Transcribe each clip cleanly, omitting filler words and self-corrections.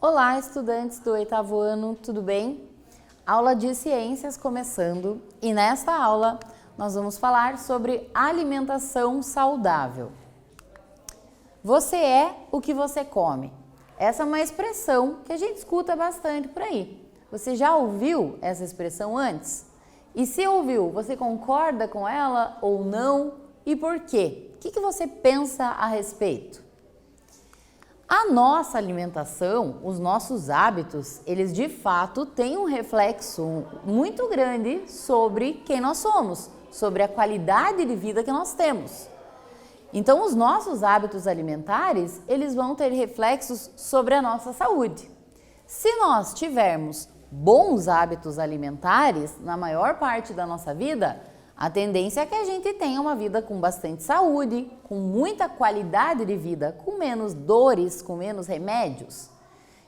Olá, estudantes do 8º ano, tudo bem? Aula de ciências começando e nesta aula nós vamos falar sobre alimentação saudável. Você é o que você come. Essa é uma expressão que a gente escuta bastante por aí. Você já ouviu essa expressão antes? E se ouviu, você concorda com ela ou não? E por quê? O que você pensa a respeito? A nossa alimentação, os nossos hábitos, eles de fato têm um reflexo muito grande sobre quem nós somos, sobre a qualidade de vida que nós temos. Então, os nossos hábitos alimentares, eles vão ter reflexos sobre a nossa saúde. Se nós tivermos bons hábitos alimentares na maior parte da nossa vida, a tendência é que a gente tenha uma vida com bastante saúde, com muita qualidade de vida, com menos dores, com menos remédios.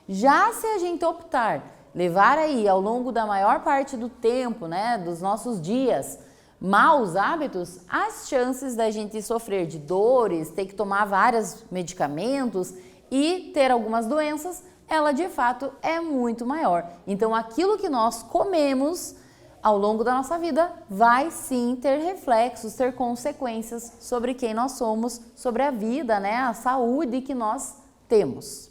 Já se a gente optar levar aí ao longo da maior parte do tempo, dos nossos dias, maus hábitos, as chances da gente sofrer de dores, ter que tomar vários medicamentos e ter algumas doenças, ela de fato é muito maior. Então aquilo que nós comemos ao longo da nossa vida vai sim ter reflexos, ter consequências sobre quem nós somos, sobre a vida, a saúde que nós temos.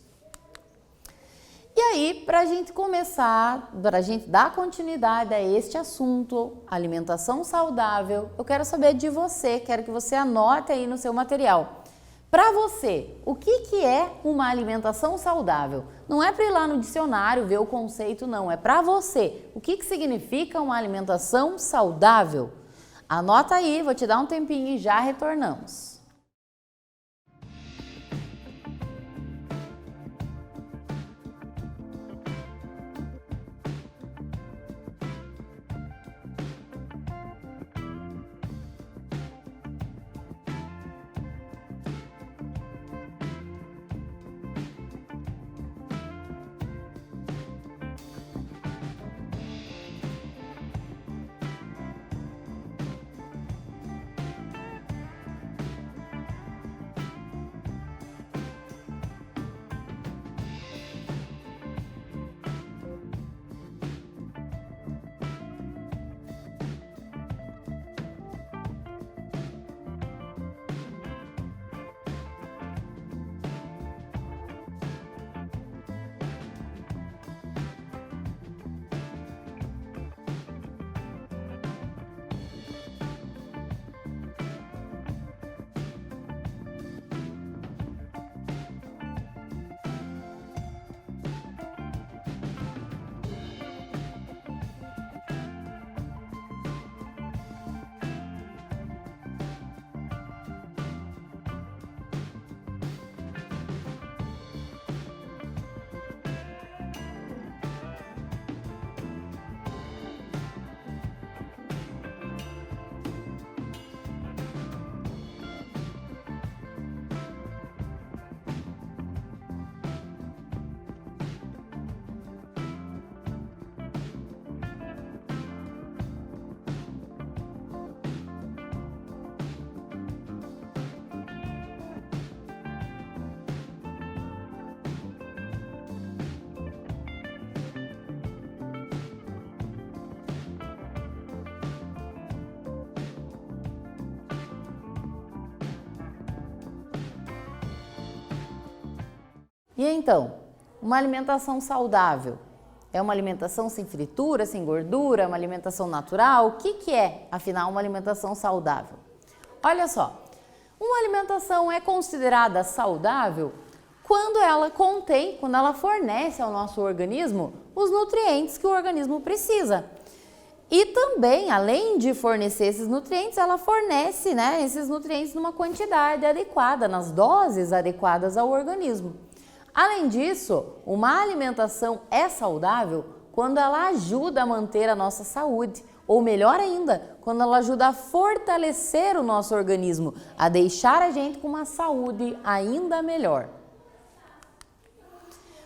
E aí, para a gente começar, para a gente dar continuidade a este assunto, alimentação saudável, eu quero saber de você, quero que você anote aí no seu material. Para você, o que é uma alimentação saudável? Não é para ir lá no dicionário ver o conceito, não. É para você. O que significa uma alimentação saudável? Anota aí, vou te dar um tempinho e já retornamos. E então, uma alimentação saudável é uma alimentação sem fritura, sem gordura, uma alimentação natural? O que é, afinal, uma alimentação saudável? Olha só, uma alimentação é considerada saudável quando ela fornece ao nosso organismo os nutrientes que o organismo precisa. E também, além de fornecer esses nutrientes, ela fornece esses nutrientes numa quantidade adequada, nas doses adequadas ao organismo. Além disso, uma alimentação é saudável quando ela ajuda a manter a nossa saúde, ou melhor ainda, quando ela ajuda a fortalecer o nosso organismo, a deixar a gente com uma saúde ainda melhor.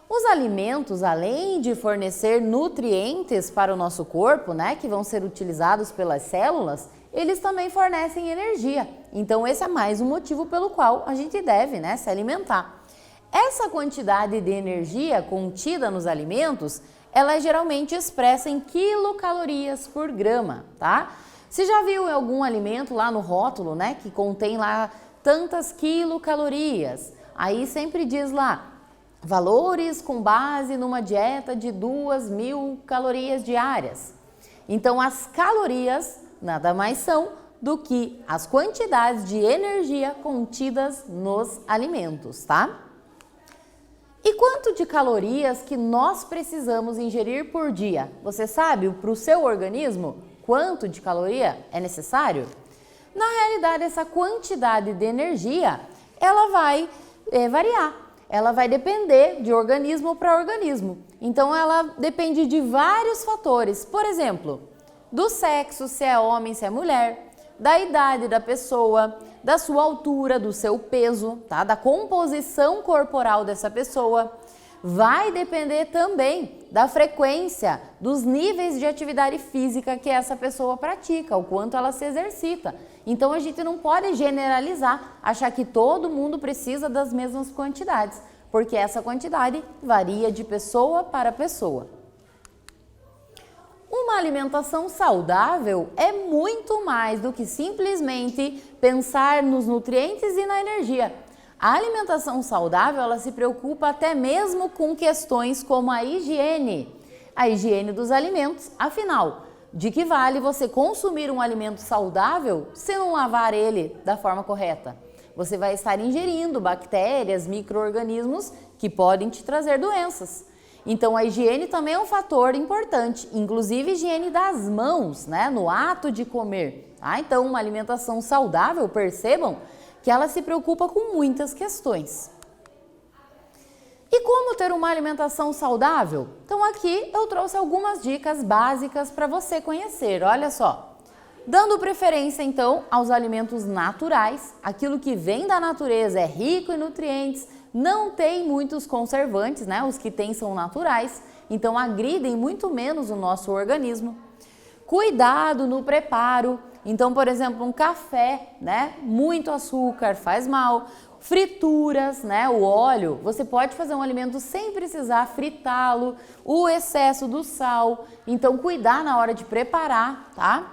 Os alimentos, além de fornecer nutrientes para o nosso corpo, que vão ser utilizados pelas células, eles também fornecem energia. Então esse é mais um motivo pelo qual a gente deve, se alimentar. essa quantidade de energia contida nos alimentos, ela é geralmente expressa em quilocalorias por grama, tá? Você já viu em algum alimento lá no rótulo, né, que contém lá tantas quilocalorias? Aí sempre diz lá, valores com base numa dieta de 2.000 calorias diárias. Então, as calorias nada mais são do que as quantidades de energia contidas nos alimentos, tá? E quanto de calorias que nós precisamos ingerir por dia? Você sabe, para o seu organismo, quanto de caloria é necessário? Na realidade, essa quantidade de energia, ela vai variar. Ela vai depender de organismo para organismo. Então, ela depende de vários fatores. Por exemplo, do sexo, se é homem, se é mulher, da idade da pessoa, da sua altura, do seu peso, tá? Da composição corporal dessa pessoa. Vai depender também da frequência, dos níveis de atividade física que essa pessoa pratica, o quanto ela se exercita. Então a gente não pode generalizar, achar que todo mundo precisa das mesmas quantidades, porque essa quantidade varia de pessoa para pessoa. Uma alimentação saudável é muito mais do que simplesmente pensar nos nutrientes e na energia. A alimentação saudável, ela se preocupa até mesmo com questões como a higiene dos alimentos. Afinal, de que vale você consumir um alimento saudável se não lavar ele da forma correta? Você vai estar ingerindo bactérias, micro-organismos que podem te trazer doenças. Então, a higiene também é um fator importante, inclusive higiene das mãos, né, no ato de comer. Tá? Então, uma alimentação saudável, percebam que ela se preocupa com muitas questões. E como ter uma alimentação saudável? Então, aqui eu trouxe algumas dicas básicas para você conhecer, olha só. Dando preferência, então, aos alimentos naturais, aquilo que vem da natureza é rico em nutrientes, não tem muitos conservantes, né? Os que tem são naturais, então agridem muito menos o nosso organismo. Cuidado no preparo, então, por exemplo, um café, né? Muito açúcar faz mal. Frituras, né? O óleo, você pode fazer um alimento sem precisar fritá-lo, o excesso do sal, então cuidar na hora de preparar, tá?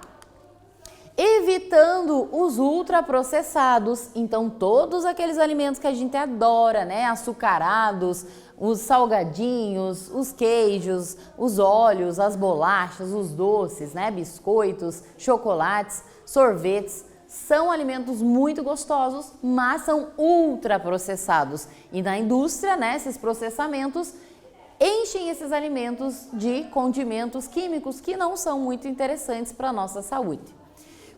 Evitando os ultraprocessados, então todos aqueles alimentos que a gente adora, né, açucarados, os salgadinhos, os queijos, os óleos, as bolachas, os doces, né, biscoitos, chocolates, sorvetes, são alimentos muito gostosos, mas são ultraprocessados. E na indústria, né, esses processamentos enchem esses alimentos de condimentos químicos que não são muito interessantes para a nossa saúde.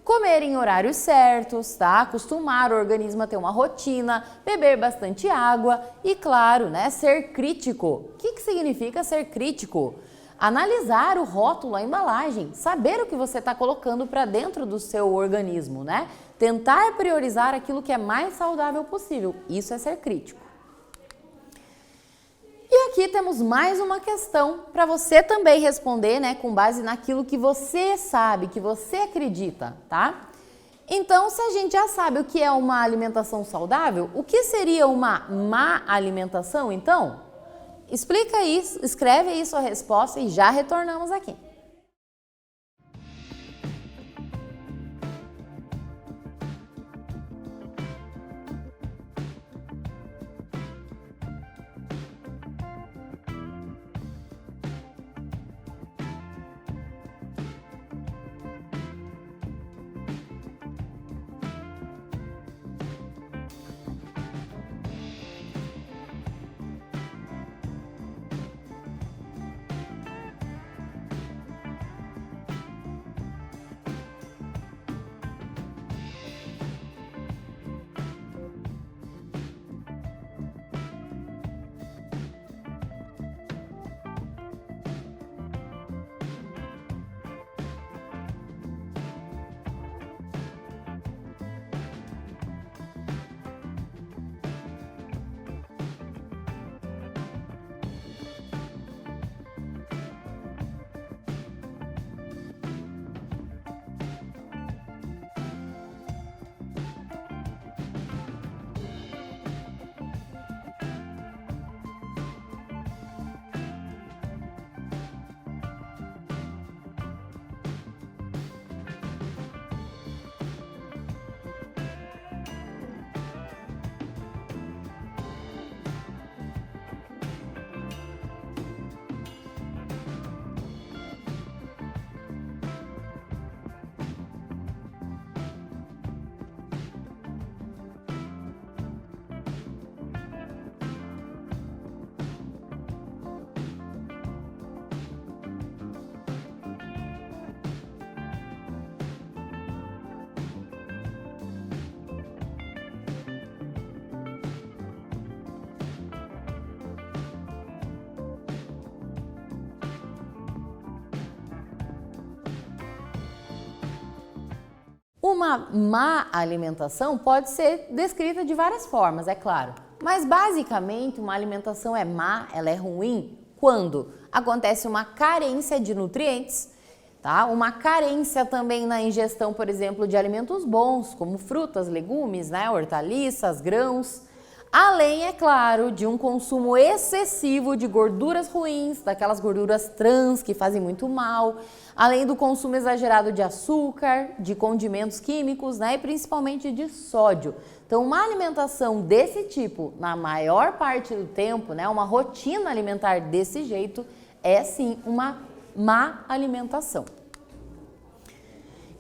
Comer em horários certos, tá? Acostumar o organismo a ter uma rotina, beber bastante água e, claro, né, ser crítico. O que significa ser crítico? Analisar o rótulo, a embalagem, saber o que você está colocando para dentro do seu organismo, né? Tentar priorizar aquilo que é mais saudável possível. Isso é ser crítico. E aqui temos mais uma questão para você também responder, né, com base naquilo que você sabe, que você acredita, tá? Então, se a gente já sabe o que é uma alimentação saudável, o que seria uma má alimentação, então? Explica isso, escreve aí sua resposta e já retornamos aqui. uma má alimentação pode ser descrita de várias formas, é claro. Mas basicamente uma alimentação é má, ela é ruim quando acontece uma carência de nutrientes, tá? Uma carência também na ingestão, por exemplo, de alimentos bons, como frutas, legumes, né? Hortaliças, grãos. Além, é claro, de um consumo excessivo de gorduras ruins, daquelas gorduras trans que fazem muito mal, além do consumo exagerado de açúcar, de condimentos químicos, né, e principalmente de sódio. Então, uma alimentação desse tipo, na maior parte do tempo, né, uma rotina alimentar desse jeito, é sim uma má alimentação.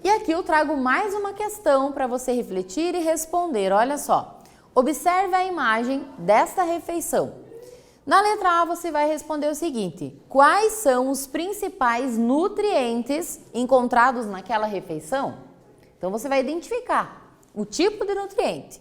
E aqui eu trago mais uma questão para você refletir e responder, olha só. Observe a imagem desta refeição. Na letra A você vai responder o seguinte: quais são os principais nutrientes encontrados naquela refeição? Então você vai identificar o tipo de nutriente.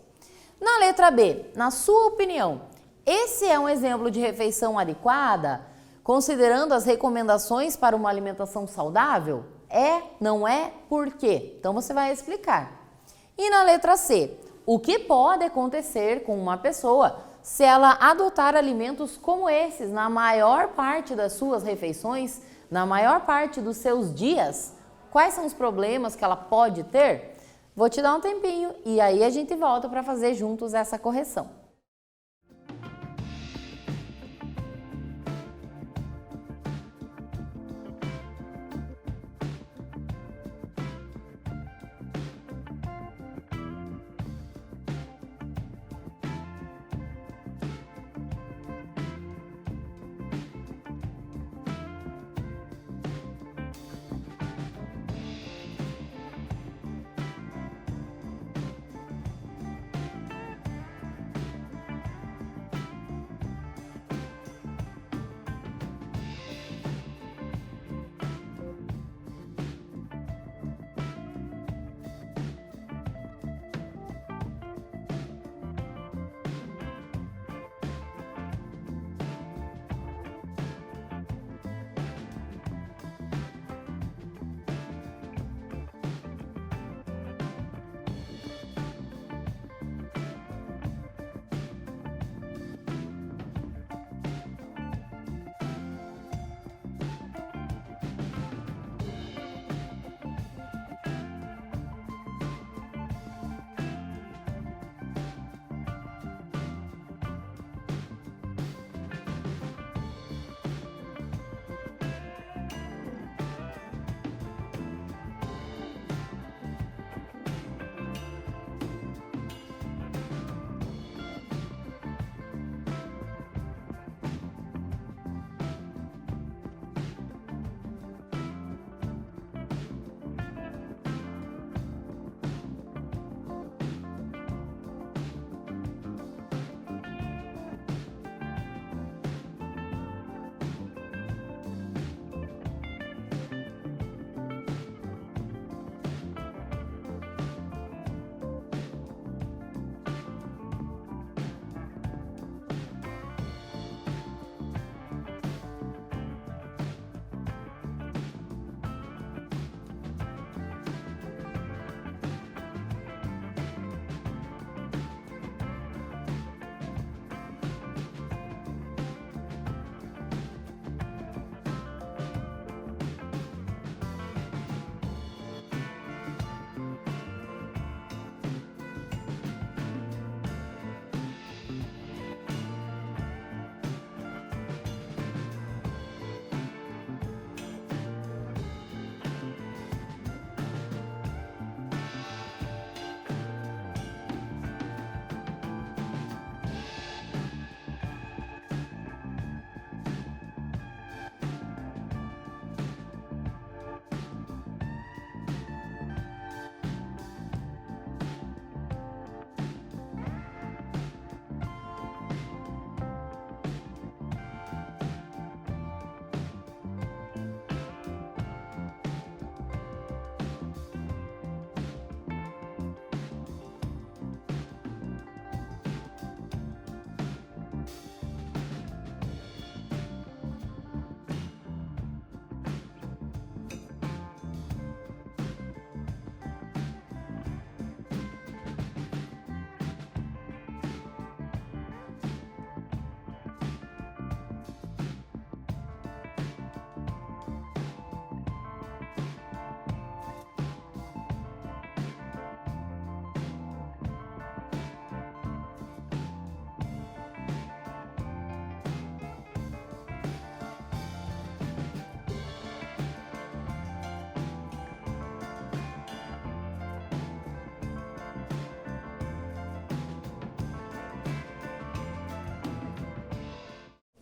Na letra B, na sua opinião, esse é um exemplo de refeição adequada, considerando as recomendações para uma alimentação saudável? É, não é, por quê? Então você vai explicar. E na letra C, o que pode acontecer com uma pessoa se ela adotar alimentos como esses na maior parte das suas refeições, na maior parte dos seus dias? Quais são os problemas que ela pode ter? Vou te dar um tempinho e aí a gente volta para fazer juntos essa correção.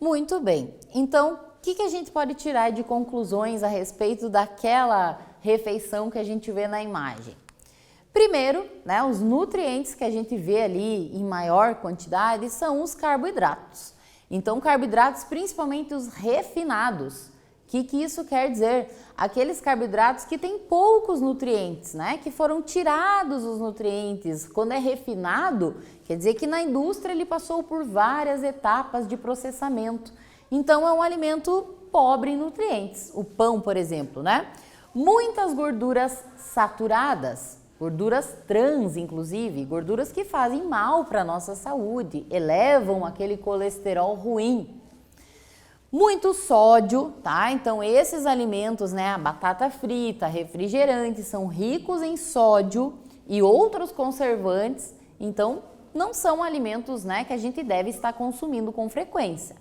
Muito bem. Então, o que a gente pode tirar de conclusões a respeito daquela refeição que a gente vê na imagem? Primeiro, né, os nutrientes que a gente vê ali em maior quantidade são os carboidratos. Então, carboidratos, principalmente os refinados. O que isso quer dizer? Aqueles carboidratos que têm poucos nutrientes, né? Que foram tirados os nutrientes. Quando é refinado, quer dizer que na indústria ele passou por várias etapas de processamento. Então, é um alimento pobre em nutrientes. O pão, por exemplo, né? Muitas gorduras saturadas, gorduras trans, inclusive, gorduras que fazem mal para a nossa saúde, elevam aquele colesterol ruim. Muito sódio, tá? Então, esses alimentos, né, a batata frita, refrigerantes, são ricos em sódio e outros conservantes, então não são alimentos, né, que a gente deve estar consumindo com frequência.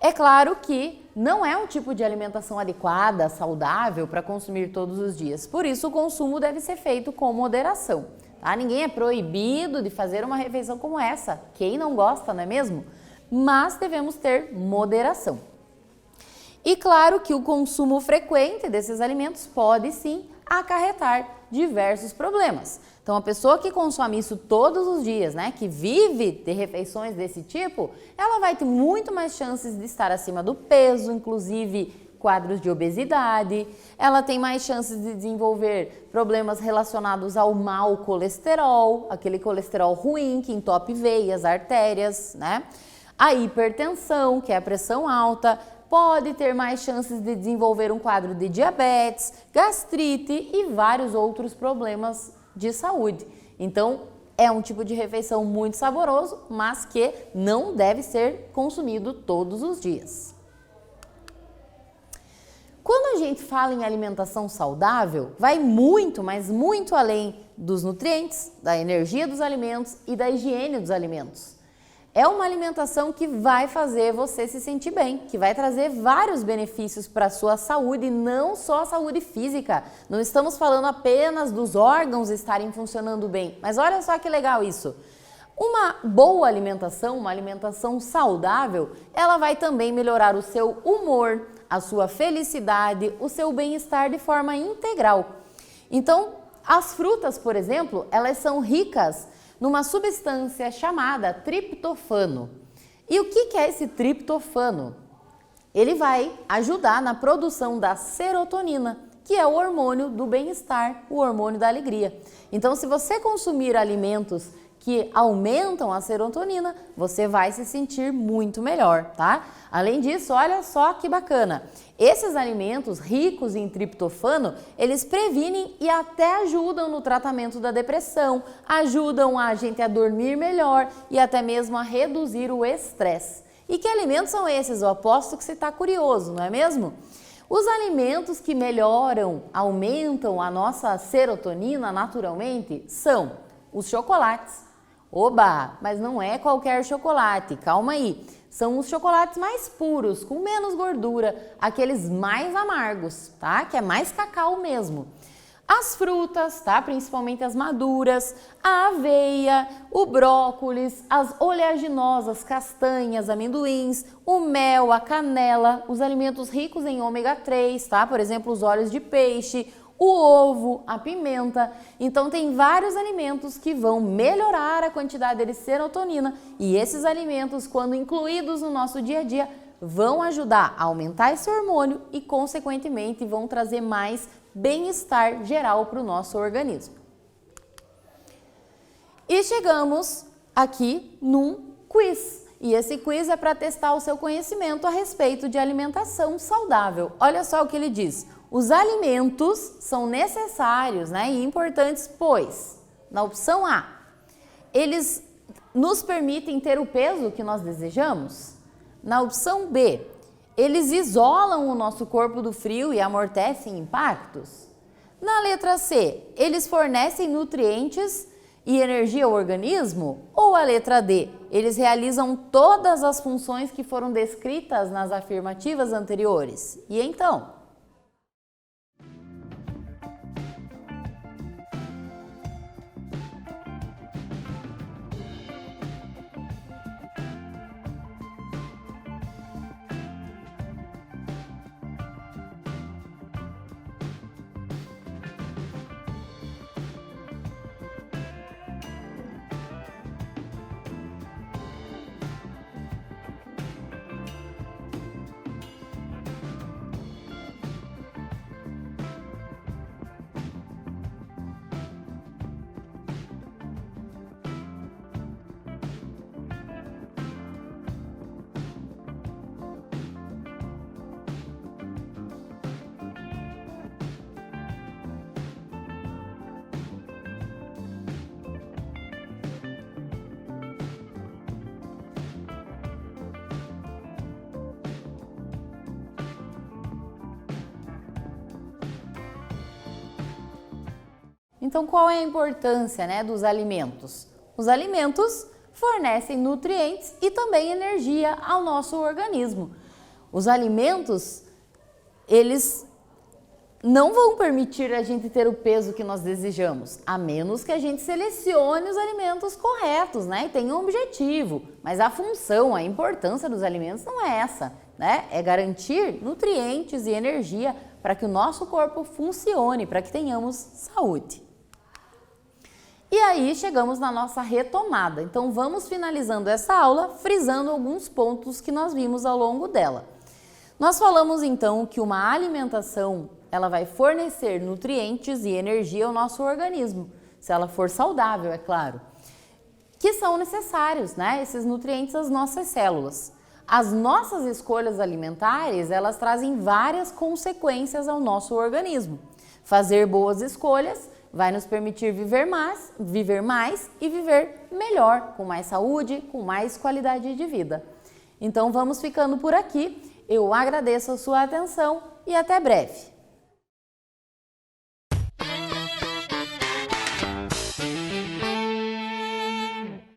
É claro que não é um tipo de alimentação adequada, saudável para consumir todos os dias. Por isso, o consumo deve ser feito com moderação, tá? Ninguém é proibido de fazer uma refeição como essa. Quem não gosta, não é mesmo? Mas devemos ter moderação. E claro que o consumo frequente desses alimentos pode sim acarretar diversos problemas. Então, a pessoa que consome isso todos os dias, né, que vive de refeições desse tipo, ela vai ter muito mais chances de estar acima do peso, inclusive quadros de obesidade, ela tem mais chances de desenvolver problemas relacionados ao mau colesterol, aquele colesterol ruim que entope veias, artérias, né? A hipertensão, que é a pressão alta, pode ter mais chances de desenvolver um quadro de diabetes, gastrite e vários outros problemas de saúde. Então, é um tipo de refeição muito saboroso, mas que não deve ser consumido todos os dias. Quando a gente fala em alimentação saudável, vai muito, mas muito além dos nutrientes, da energia dos alimentos e da higiene dos alimentos. É uma alimentação que vai fazer você se sentir bem, que vai trazer vários benefícios para a sua saúde, não só a saúde física. Não estamos falando apenas dos órgãos estarem funcionando bem, mas olha só que legal isso. Uma boa alimentação, uma alimentação saudável, ela vai também melhorar o seu humor, a sua felicidade, o seu bem-estar de forma integral. Então, as frutas, por exemplo, elas são ricas numa substância chamada triptofano. E o que é esse triptofano? Ele vai ajudar na produção da serotonina, que é o hormônio do bem-estar, o hormônio da alegria. Então, se você consumir alimentos que aumentam a serotonina, você vai se sentir muito melhor, tá? Além disso, olha só que bacana. Esses alimentos ricos em triptofano, eles previnem e até ajudam no tratamento da depressão, ajudam a gente a dormir melhor e até mesmo a reduzir o estresse. E que alimentos são esses? Eu aposto que você está curioso, não é mesmo? Os alimentos que melhoram, aumentam a nossa serotonina naturalmente são os chocolates. Oba, mas não é qualquer chocolate, calma aí. São os chocolates mais puros, com menos gordura, aqueles mais amargos, tá? Que é mais cacau mesmo. As frutas, tá? Principalmente as maduras, a aveia, o brócolis, as oleaginosas, castanhas, amendoins, o mel, a canela, os alimentos ricos em ômega 3, tá? Por exemplo, os óleos de peixe, o ovo, a pimenta. Então tem vários alimentos que vão melhorar a quantidade de serotonina e esses alimentos, quando incluídos no nosso dia a dia, vão ajudar a aumentar esse hormônio e, consequentemente, vão trazer mais bem-estar geral para o nosso organismo. E chegamos aqui num quiz. E esse quiz é para testar o seu conhecimento a respeito de alimentação saudável. Olha só o que ele diz. Os alimentos são necessários, né, e importantes, pois, na opção A, eles nos permitem ter o peso que nós desejamos. Na opção B, eles isolam o nosso corpo do frio e amortecem impactos. Na letra C, eles fornecem nutrientes e energia ao organismo? Ou a letra D, eles realizam todas as funções que foram descritas nas afirmativas anteriores? E então? Então, qual é a importância, né, dos alimentos? Os alimentos fornecem nutrientes e também energia ao nosso organismo. Os alimentos, eles não vão permitir a gente ter o peso que nós desejamos, a menos que a gente selecione os alimentos corretos, né? E tenha um objetivo. Mas a função, a importância dos alimentos não é essa, né? É garantir nutrientes e energia para que o nosso corpo funcione, para que tenhamos saúde. E aí chegamos na nossa retomada. Então vamos finalizando essa aula, frisando alguns pontos que nós vimos ao longo dela. Nós falamos então que uma alimentação, ela vai fornecer nutrientes e energia ao nosso organismo, se ela for saudável, é claro, que são necessários, né, esses nutrientes às nossas células. As nossas escolhas alimentares, elas trazem várias consequências ao nosso organismo. Fazer boas escolhas vai nos permitir viver mais e viver melhor, com mais saúde, com mais qualidade de vida. Então vamos ficando por aqui. Eu agradeço a sua atenção e até breve.